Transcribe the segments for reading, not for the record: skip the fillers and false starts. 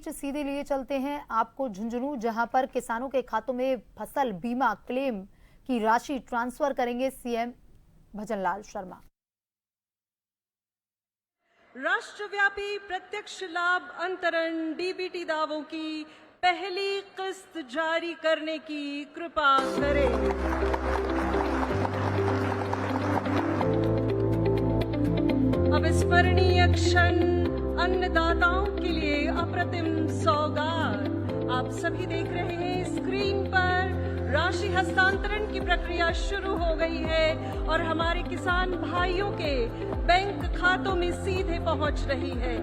बीच सीधे लिए चलते हैं आपको झुंझुनू, जहां पर किसानों के खातों में फसल बीमा क्लेम की राशि ट्रांसफर करेंगे सीएम भजनलाल शर्मा। राष्ट्रव्यापी प्रत्यक्ष लाभ अंतरण डीबीटी दावों की पहली किस्त जारी करने की कृपा करें। अविस्मरणीय क्षण, अन्नदाताओं के लिए अप्रतिम सौगात। आप सभी देख रहे हैं स्क्रीन पर राशि हस्तांतरण की प्रक्रिया शुरू हो गई है और हमारे किसान भाइयों के बैंक खातों में सीधे पहुंच रही है।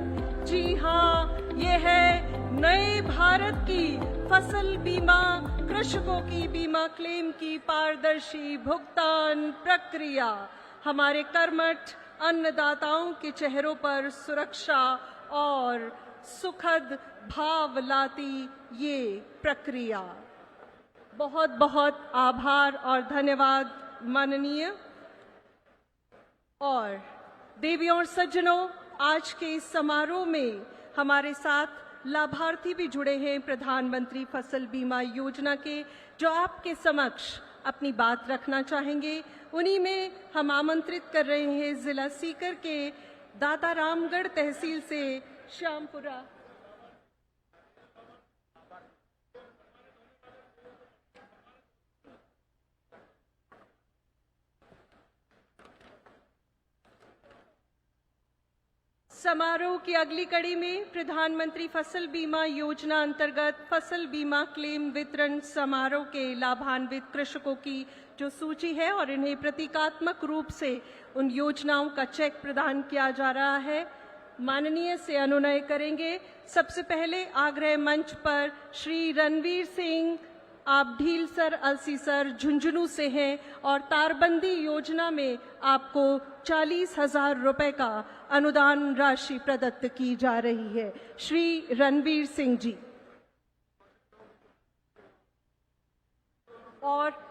जी हाँ, ये है नए भारत की फसल बीमा, कृषकों की बीमा क्लेम की पारदर्शी भुगतान प्रक्रिया। हमारे कर्मठ अन्नदाताओं के चेहरों पर सुरक्षा और सुखद भाव लाती ये प्रक्रिया। बहुत बहुत आभार और धन्यवाद माननीय। और देवियों और सज्जनों, आज के इस समारोह में हमारे साथ लाभार्थी भी जुड़े हैं प्रधानमंत्री फसल बीमा योजना के, जो आपके समक्ष अपनी बात रखना चाहेंगे। उन्हीं में हम आमंत्रित कर रहे हैं जिला सीकर के दाता रामगढ़ तहसील से श्यामपुरा समारोह की अगली कड़ी में प्रधानमंत्री फसल बीमा योजना अंतर्गत फसल बीमा क्लेम वितरण समारोह के लाभान्वित कृषकों की जो सूची है और इन्हें प्रतीकात्मक रूप से उन योजनाओं का चेक प्रदान किया जा रहा है। माननीय से अनुनय करेंगे। सबसे पहले आग्रह मंच पर श्री रणवीर सिंह, आप ढीलसर अलसीसर झुंझुनू से हैं और तारबंदी योजना में आपको 40,000 रुपए का अनुदान राशि प्रदत्त की जा रही है। श्री रणवीर सिंह जी। और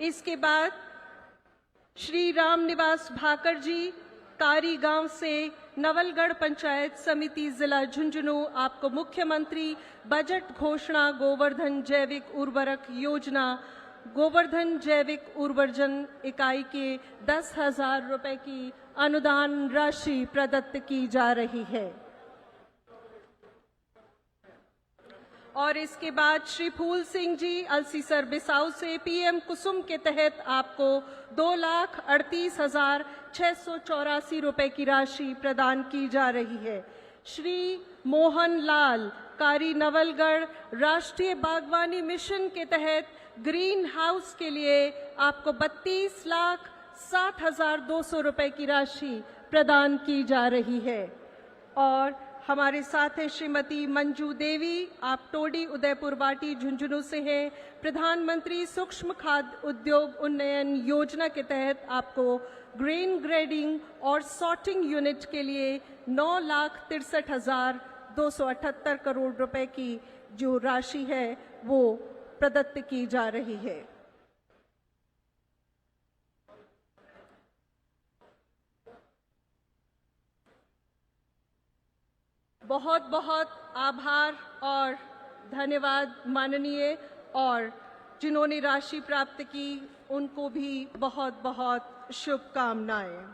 इसके बाद श्री राम निवास भाकर जी, कारी गांव से नवलगढ़ पंचायत समिति जिला झुंझुनू, आपको मुख्यमंत्री बजट घोषणा गोवर्धन जैविक उर्वरक योजना गोवर्धन जैविक उर्वरजन इकाई के 10,000 रुपए की अनुदान राशि प्रदत्त की जा रही है। और इसके बाद श्री फूल सिंह जी अलसीसर बिसाऊ से पीएम कुसुम के तहत आपको 2,38,684 रुपए की राशि प्रदान की जा रही है। श्री मोहन लाल, कारी नवलगढ़, राष्ट्रीय बागवानी मिशन के तहत ग्रीन हाउस के लिए आपको 32,60,200 रुपए की राशि प्रदान की जा रही है। और हमारे साथ हैं श्रीमती मंजू देवी, आप टोडी उदयपुर वाटी झुंझुनू से हैं। प्रधानमंत्री सूक्ष्म खाद्य उद्योग उन्नयन योजना के तहत आपको ग्रेन ग्रेडिंग और सॉर्टिंग यूनिट के लिए 9,63,278 करोड़ रुपए की जो राशि है वो प्रदत्त की जा रही है। बहुत बहुत आभार और धन्यवाद माननीय। और जिन्होंने राशि प्राप्त की उनको भी बहुत बहुत शुभकामनाएं।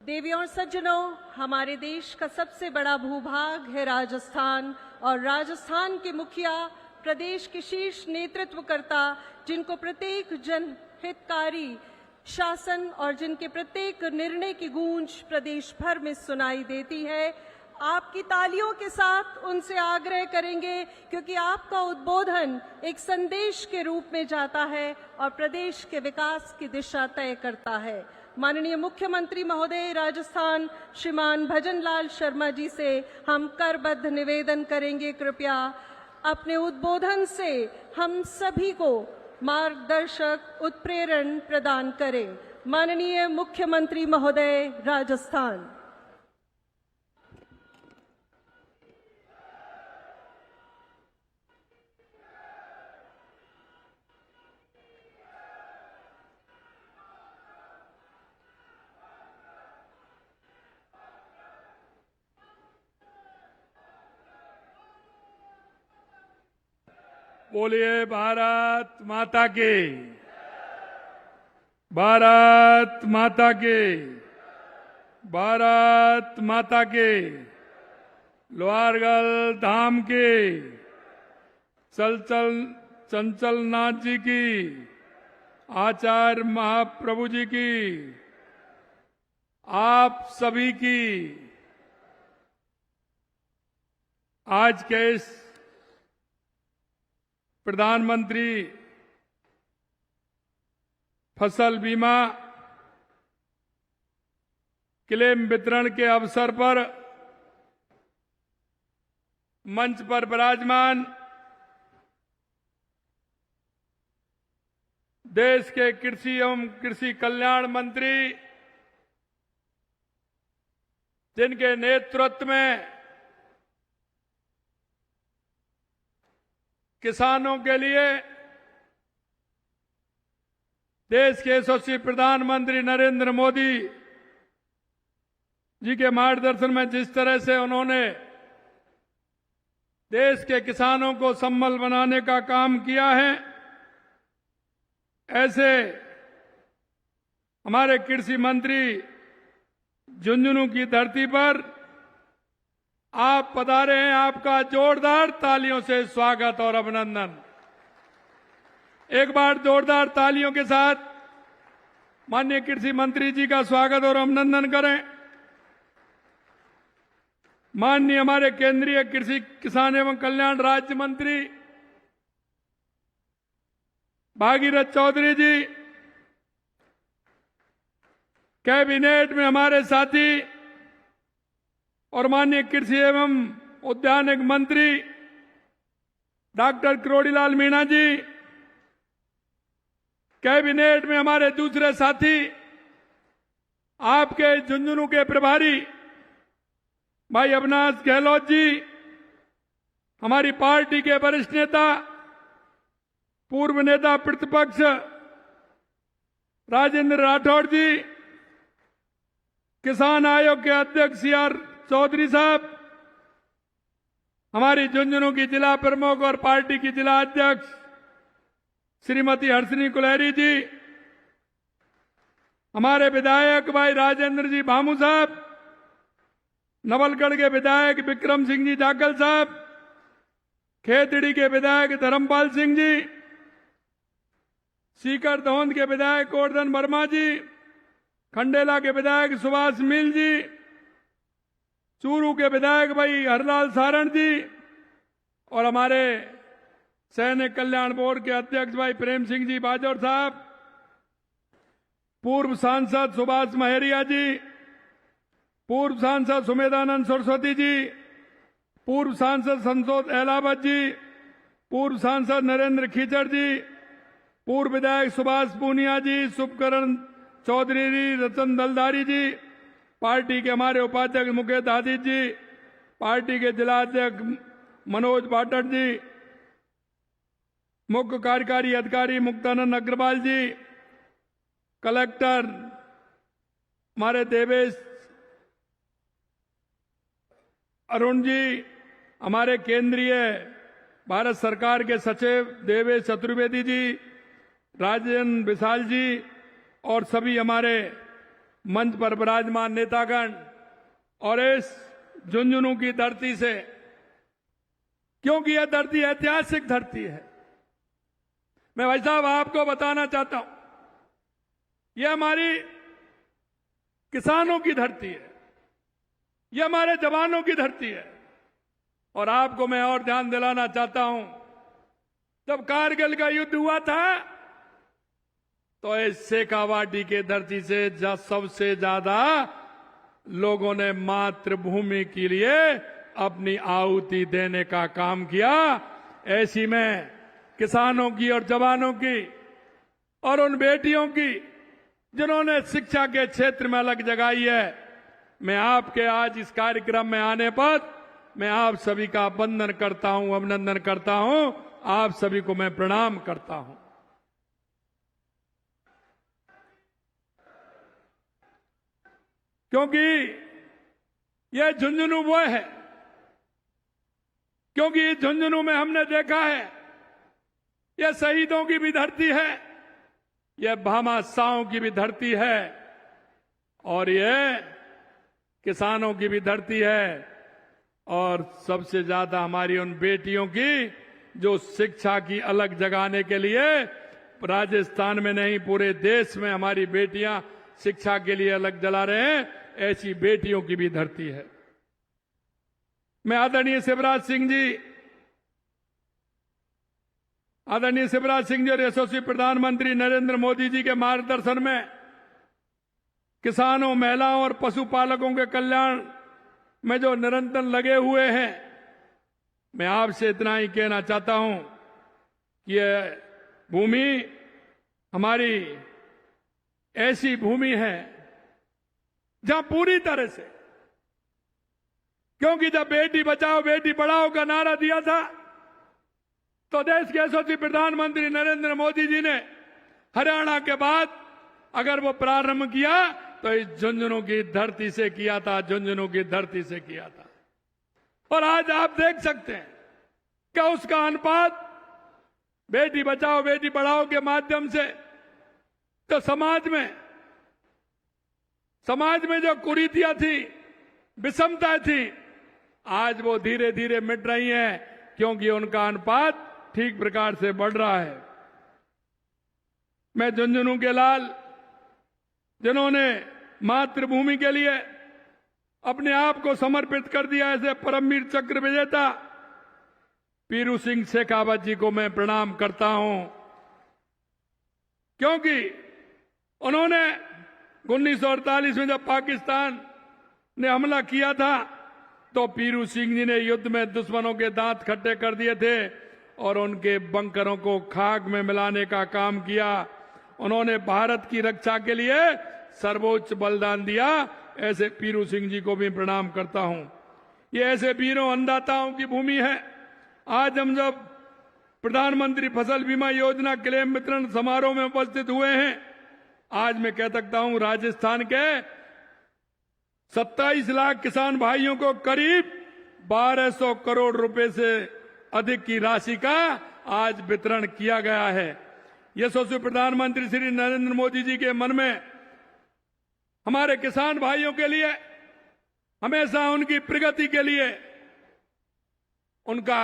देवियों और सज्जनों, हमारे देश का सबसे बड़ा भूभाग है राजस्थान और राजस्थान के मुखिया, प्रदेश के शीर्ष नेतृत्वकर्ता, जिनको प्रत्येक जनहितकारी शासन और जिनके प्रत्येक निर्णय की गूंज प्रदेश भर में सुनाई देती है, आपकी तालियों के साथ उनसे आग्रह करेंगे क्योंकि आपका उद्बोधन एक संदेश के रूप में जाता है और प्रदेश के विकास की दिशा तय करता है। माननीय मुख्यमंत्री महोदय राजस्थान श्रीमान भजनलाल शर्मा जी से हम करबद्ध निवेदन करेंगे, कृपया अपने उद्बोधन से हम सभी को मार्गदर्शक उत्प्रेरण प्रदान करें। माननीय मुख्यमंत्री महोदय राजस्थान। बोलिए भारत माता की। भारत माता की। भारत माता की। लोहारगल धाम की। चंचल नाथ जी की। आचार्य महाप्रभु जी की। आप सभी की आज के इस प्रधानमंत्री फसल बीमा क्लेम वितरण के अवसर पर मंच पर विराजमान देश के कृषि एवं कृषि कल्याण मंत्री, जिनके नेतृत्व में किसानों के लिए देश के यशस्वी प्रधानमंत्री नरेंद्र मोदी जी के मार्गदर्शन में जिस तरह से उन्होंने देश के किसानों को संबल बनाने का काम किया है, ऐसे हमारे कृषि मंत्री झुंझुनू की धरती पर आप पधारे हैं। आपका जोरदार तालियों से स्वागत और अभिनंदन। एक बार जोरदार तालियों के साथ माननीय कृषि मंत्री जी का स्वागत और अभिनंदन करें। माननीय हमारे केंद्रीय कृषि किसान एवं कल्याण राज्य मंत्री भागीरथ चौधरी जी, कैबिनेट में हमारे साथी और माननीय कृषि एवं उद्यानिक मंत्री डॉक्टर किरोड़ीलाल मीणा जी, कैबिनेट में हमारे दूसरे साथी, आपके झुंझुनू के प्रभारी भाई अविनाश गहलोत जी, हमारी पार्टी के वरिष्ठ नेता पूर्व नेता प्रतिपक्ष राजेंद्र राठौड़ जी, किसान आयोग के अध्यक्ष सीआर चौधरी साहब, हमारी झुंझुनू की जिला प्रमुख और पार्टी की जिला अध्यक्ष श्रीमती हर्षिनी कुलहरी जी, हमारे विधायक भाई राजेंद्र जी भामू साहब, नवलगढ़ के विधायक विक्रम सिंह जी जाखल साहब, खेतड़ी के विधायक धर्मपाल सिंह जी, सीकर दौंद के विधायक गोवर्धन वर्मा जी, खंडेला के विधायक सुभाष मिल जी, चूरू के विधायक भाई हरलाल सारण जी और हमारे सैनिक कल्याण बोर्ड के अध्यक्ष भाई प्रेम सिंह जी बाजौर साहब, पूर्व सांसद सुभाष महरिया जी, पूर्व सांसद सुमेधानंद सरस्वती जी, पूर्व सांसद संतोष अहलावत जी, पूर्व सांसद नरेंद्र खीचड़ जी, पूर्व विधायक सुभाष पूनिया जी, शुभकरण चौधरी जी, रतन दलदारी जी, पार्टी के हमारे उपाध्यक्ष मुकेश आदित्य जी, पार्टी के जिला अध्यक्ष मनोज पाठक जी, मुख्य कार्यकारी अधिकारी मुक्तानंद अग्रवाल जी, कलेक्टर हमारे देवेश अरुण जी, हमारे केंद्रीय भारत सरकार के सचिव देवेश चतुर्वेदी जी, राजेंद्र विशाल जी और सभी हमारे मंच पर विराजमान नेतागण और इस झुंझुनू की धरती से, क्योंकि यह धरती ऐतिहासिक धरती है, मैं भाई साहब आपको बताना चाहता हूं, यह हमारी किसानों की धरती है, यह हमारे जवानों की धरती है। और आपको मैं और ध्यान दिलाना चाहता हूं, जब कारगिल का युद्ध हुआ था तो इस शेखावाटी के धरती से सबसे ज्यादा लोगों ने मातृभूमि के लिए अपनी आहुति देने का काम किया। ऐसी में किसानों की और जवानों की और उन बेटियों की जिन्होंने शिक्षा के क्षेत्र में अलग जगाई है, मैं आपके आज इस कार्यक्रम में आने पर मैं आप सभी का वंदन करता हूं, अभिनंदन करता हूं, आप सभी को मैं प्रणाम करता हूं। क्योंकि यह झुंझुनू वो है, क्योंकि झुंझुनू में हमने देखा है यह शहीदों की भी धरती है, यह भामाशाहों की भी धरती है और यह किसानों की भी धरती है और सबसे ज्यादा हमारी उन बेटियों की जो शिक्षा की अलग जगाने के लिए राजस्थान में नहीं पूरे देश में हमारी बेटियां शिक्षा के लिए अलग जला रहे हैं, ऐसी बेटियों की भी धरती है। मैं आदरणीय शिवराज सिंह जी और यशस्वी प्रधानमंत्री नरेंद्र मोदी जी के मार्गदर्शन में किसानों, महिलाओं और पशुपालकों के कल्याण में जो निरंतर लगे हुए हैं, मैं आपसे इतना ही कहना चाहता हूं कि यह भूमि हमारी ऐसी भूमि है जहां पूरी तरह से, क्योंकि जब बेटी बचाओ बेटी पढ़ाओ का नारा दिया था तो देश के यशस्वी प्रधानमंत्री नरेंद्र मोदी जी ने हरियाणा के बाद अगर वो प्रारंभ किया तो इस झुंझुनू की धरती से किया था, झुंझुनू की धरती से किया था। और आज आप देख सकते हैं कि उसका अनुपात बेटी बचाओ बेटी पढ़ाओ के माध्यम से तो समाज में जो कुरीतियां थी, विषमताएं थी, आज वो धीरे धीरे मिट रही हैं क्योंकि उनका अनुपात ठीक प्रकार से बढ़ रहा है। मैं झुंझुनू के लाल जिन्होंने मातृभूमि के लिए अपने आप को समर्पित कर दिया, ऐसे परमवीर चक्र विजेता पीरू सिंह शेखावत जी को मैं प्रणाम करता हूं, क्योंकि उन्होंने 1948 में जब पाकिस्तान ने हमला किया था तो पीरू सिंह जी ने युद्ध में दुश्मनों के दांत खट्टे कर दिए थे और उनके बंकरों को खाक में मिलाने का काम किया। उन्होंने भारत की रक्षा के लिए सर्वोच्च बलिदान दिया। ऐसे पीरू सिंह जी को भी प्रणाम करता हूं। ये ऐसे वीरों अन्नदाताओं की भूमि है। आज हम जब प्रधानमंत्री फसल बीमा योजना क्लेम वितरण समारोह में उपस्थित हुए हैं, आज मैं कह सकता हूं राजस्थान के 27 लाख किसान भाइयों को करीब 1200 करोड़ रुपए से अधिक की राशि का आज वितरण किया गया है। यशस्वी प्रधानमंत्री श्री नरेंद्र मोदी जी के मन में हमारे किसान भाइयों के लिए हमेशा उनकी प्रगति के लिए उनका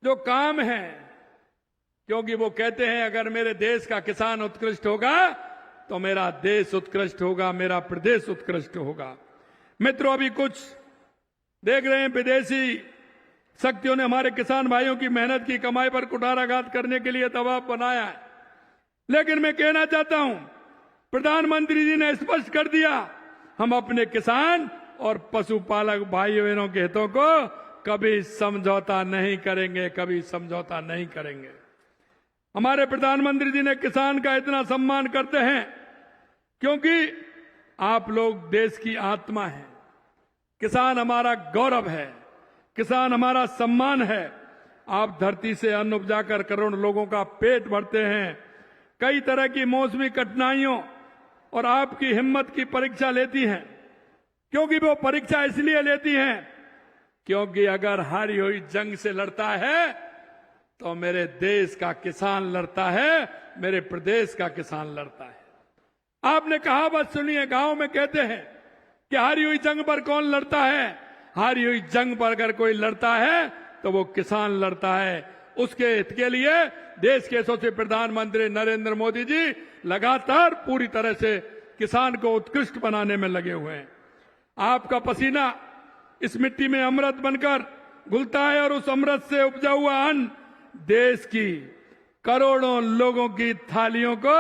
जो काम है, क्योंकि वो कहते हैं अगर मेरे देश का किसान उत्कृष्ट होगा तो मेरा देश उत्कृष्ट होगा, मेरा प्रदेश उत्कृष्ट होगा। मित्रों, अभी कुछ देख रहे हैं विदेशी शक्तियों ने हमारे किसान भाइयों की मेहनत की कमाई पर कुठाराघात करने के लिए दबाव बनाया है, लेकिन मैं कहना चाहता हूं प्रधानमंत्री जी ने स्पष्ट कर दिया हम अपने किसान और पशुपालक भाई बहनों के हितों को कभी समझौता नहीं करेंगे, कभी समझौता नहीं करेंगे। हमारे प्रधानमंत्री जी ने किसान का इतना सम्मान करते हैं क्योंकि आप लोग देश की आत्मा हैं। किसान हमारा गौरव है, किसान हमारा सम्मान है। आप धरती से अन्न उपजाकर करोड़ों लोगों का पेट भरते हैं। कई तरह की मौसमी कठिनाइयों और आपकी हिम्मत की परीक्षा लेती हैं, क्योंकि वो परीक्षा इसलिए लेती हैं क्योंकि अगर हारी हुई जंग से लड़ता है तो मेरे देश का किसान लड़ता है, मेरे प्रदेश का किसान लड़ता है। आपने कहावत सुनी है, गांव में कहते हैं कि हारी हुई जंग पर कौन लड़ता है? हारी हुई जंग पर अगर कोई लड़ता है तो वो किसान लड़ता है। उसके हित के लिए देश के यशस्वी प्रधानमंत्री नरेंद्र मोदी जी लगातार पूरी तरह से किसान को उत्कृष्ट बनाने में लगे हुए हैं। आपका पसीना इस मिट्टी में अमृत बनकर घुलता है और उस अमृत से उपजा हुआ अन्न देश की करोड़ों लोगों की थालियों को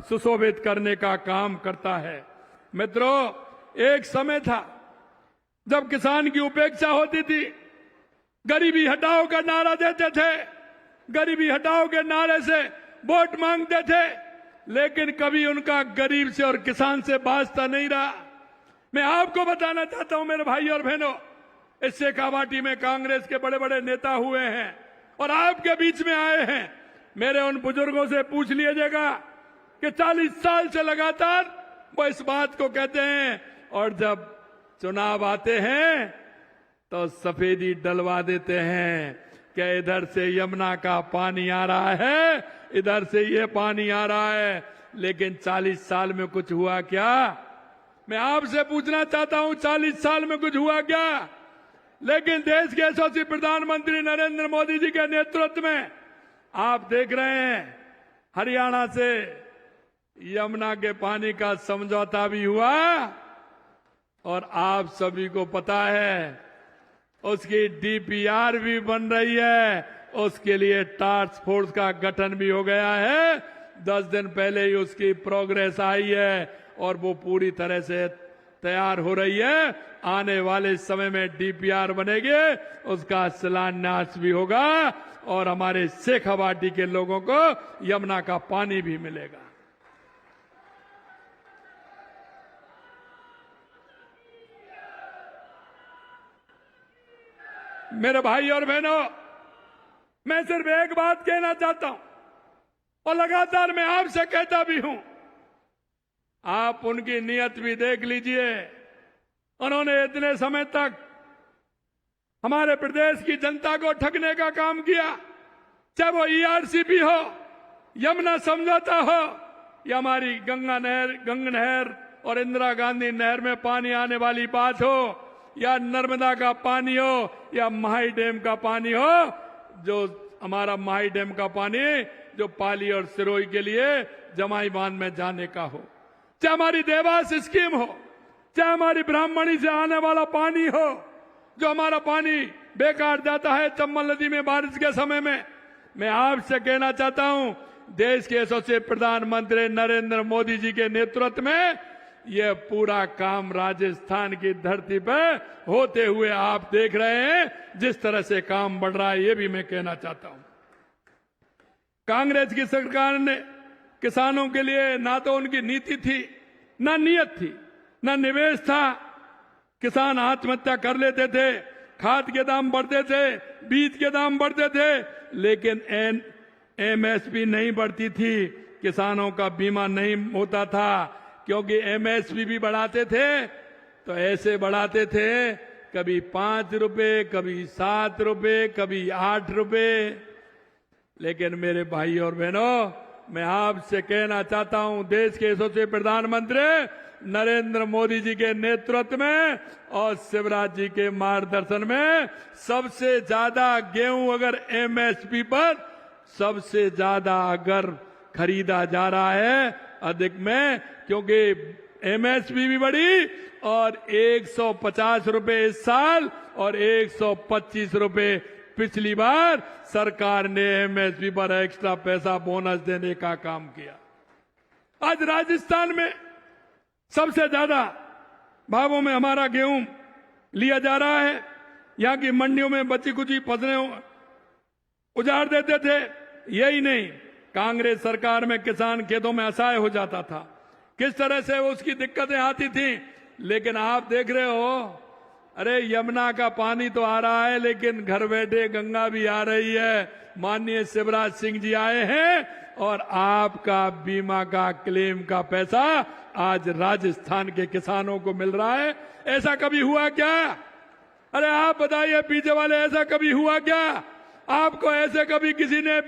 सुशोभित करने का काम करता है। मित्रों, एक समय था जब किसान की उपेक्षा होती थी, गरीबी हटाओ का नारा देते थे, गरीबी हटाओ के नारे से वोट मांगते थे, लेकिन कभी उनका गरीब से और किसान से वास्ता नहीं रहा। मैं आपको बताना चाहता हूं मेरे भाई और बहनों, इस शेखावाटी में कांग्रेस के बड़े बड़े नेता हुए हैं और आपके बीच में आए हैं। मेरे उन बुजुर्गों से पूछ लीजिएगा कि 40 साल से लगातार वो इस बात को कहते हैं और जब चुनाव आते हैं तो सफेदी डलवा देते हैं। कि इधर से यमुना का पानी आ रहा है, इधर से ये पानी आ रहा है, लेकिन 40 साल में कुछ हुआ क्या? मैं आपसे पूछना चाहता हूं, 40 साल में कुछ हुआ क्या? लेकिन देश के यशस्वी प्रधानमंत्री नरेंद्र मोदी जी के नेतृत्व में आप देख रहे हैं, हरियाणा से यमुना के पानी का समझौता भी हुआ और आप सभी को पता है उसकी डीपीआर भी बन रही है, उसके लिए टास्क फोर्स का गठन भी हो गया है। 10 दिन पहले ही उसकी प्रोग्रेस आई है और वो पूरी तरह से तैयार हो रही है। आने वाले समय में डीपीआर बनेगी, उसका शिलान्यास भी होगा और हमारे शेखावाटी के लोगों को यमुना का पानी भी मिलेगा। मेरे भाई और बहनों, मैं सिर्फ एक बात कहना चाहता हूं और लगातार मैं आपसे कहता भी हूं, आप उनकी नीयत भी देख लीजिए। उन्होंने इतने समय तक हमारे प्रदेश की जनता को ठगने का काम किया, चाहे वो ईआरसीपी हो, यमुना समझौता हो या हमारी गंगा नहर और इंदिरा गांधी नहर में पानी आने वाली बात हो, या नर्मदा का पानी हो या माही डैम का पानी हो। जो हमारा माही डैम का पानी जो पाली और सिरोही के लिए जमाई बांध में जाने का हो, चाहे हमारी देवास स्कीम हो, चाहे हमारी ब्राह्मणी से आने वाला पानी हो, जो हमारा पानी बेकार जाता है चंबल नदी में बारिश के समय में। मैं आपसे कहना चाहता हूं, देश के यशस्वी प्रधानमंत्री नरेंद्र मोदी जी के नेतृत्व में यह पूरा काम राजस्थान की धरती पर होते हुए आप देख रहे हैं। जिस तरह से काम बढ़ रहा है, ये भी मैं कहना चाहता हूं। कांग्रेस की सरकार ने किसानों के लिए ना तो उनकी नीति थी, ना नियत थी, ना निवेश था। किसान आत्महत्या कर लेते थे, खाद के दाम बढ़ते थे, बीज के दाम बढ़ते थे, लेकिन एमएसपी नहीं बढ़ती थी, किसानों का बीमा नहीं होता था। क्योंकि एमएसपी भी बढ़ाते थे तो ऐसे बढ़ाते थे, कभी 5 रुपए, कभी 7 रुपए, कभी 8 रुपए। लेकिन मेरे भाई और बहनों, मैं आपसे कहना चाहता हूं, देश के यशस्वी प्रधानमंत्री नरेंद्र मोदी जी के नेतृत्व में और शिवराज जी के मार्गदर्शन में सबसे ज्यादा गेहूं अगर एमएसपी पर सबसे ज्यादा अगर खरीदा जा रहा है अधिक में, क्योंकि एमएसपी भी बढ़ी और 150 रुपए इस साल और 125 रुपए पिछली बार सरकार ने एमएसपी पर एक्स्ट्रा पैसा बोनस देने का काम किया। आज राजस्थान में सबसे ज्यादा भावों में हमारा गेहूं लिया जा रहा है। यहां की मंडियों में बची कुची फसलें उजाड़ देते थे। यही नहीं, कांग्रेस सरकार में किसान खेतों में असहाय हो जाता था, किस तरह से उसकी दिक्कतें आती थी। लेकिन आप देख रहे हो, अरे यमुना का पानी तो आ रहा है, लेकिन घर बैठे गंगा भी आ रही है। माननीय शिवराज सिंह जी आए हैं और आपका बीमा का क्लेम का पैसा आज राजस्थान के किसानों को मिल रहा है। ऐसा कभी हुआ क्या? अरे आप बताइए पीछे वाले, ऐसा कभी हुआ क्या? आपको ऐसे कभी किसी ने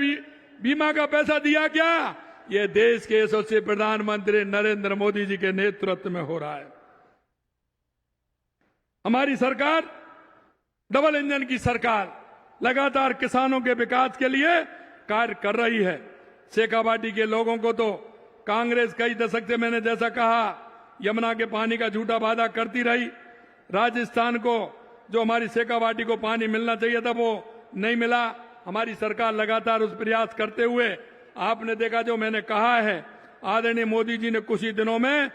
बीमा का पैसा दिया क्या? ये देश के यशस्वी प्रधानमंत्री नरेंद्र मोदी जी के नेतृत्व में हो रहा है। हमारी सरकार डबल इंजन की सरकार लगातार किसानों के विकास के लिए कार्य कर रही है। शेखावाटी के लोगों को तो कांग्रेस कई दशक से, मैंने जैसा कहा, यमुना के पानी का झूठा वादा करती रही। राजस्थान को जो हमारी शेखावाटी को पानी मिलना चाहिए था वो नहीं मिला। हमारी सरकार लगातार उस प्रयास करते हुए, आपने देखा जो मैंने कहा है, आदरणीय मोदी जी ने कुछ ही दिनों में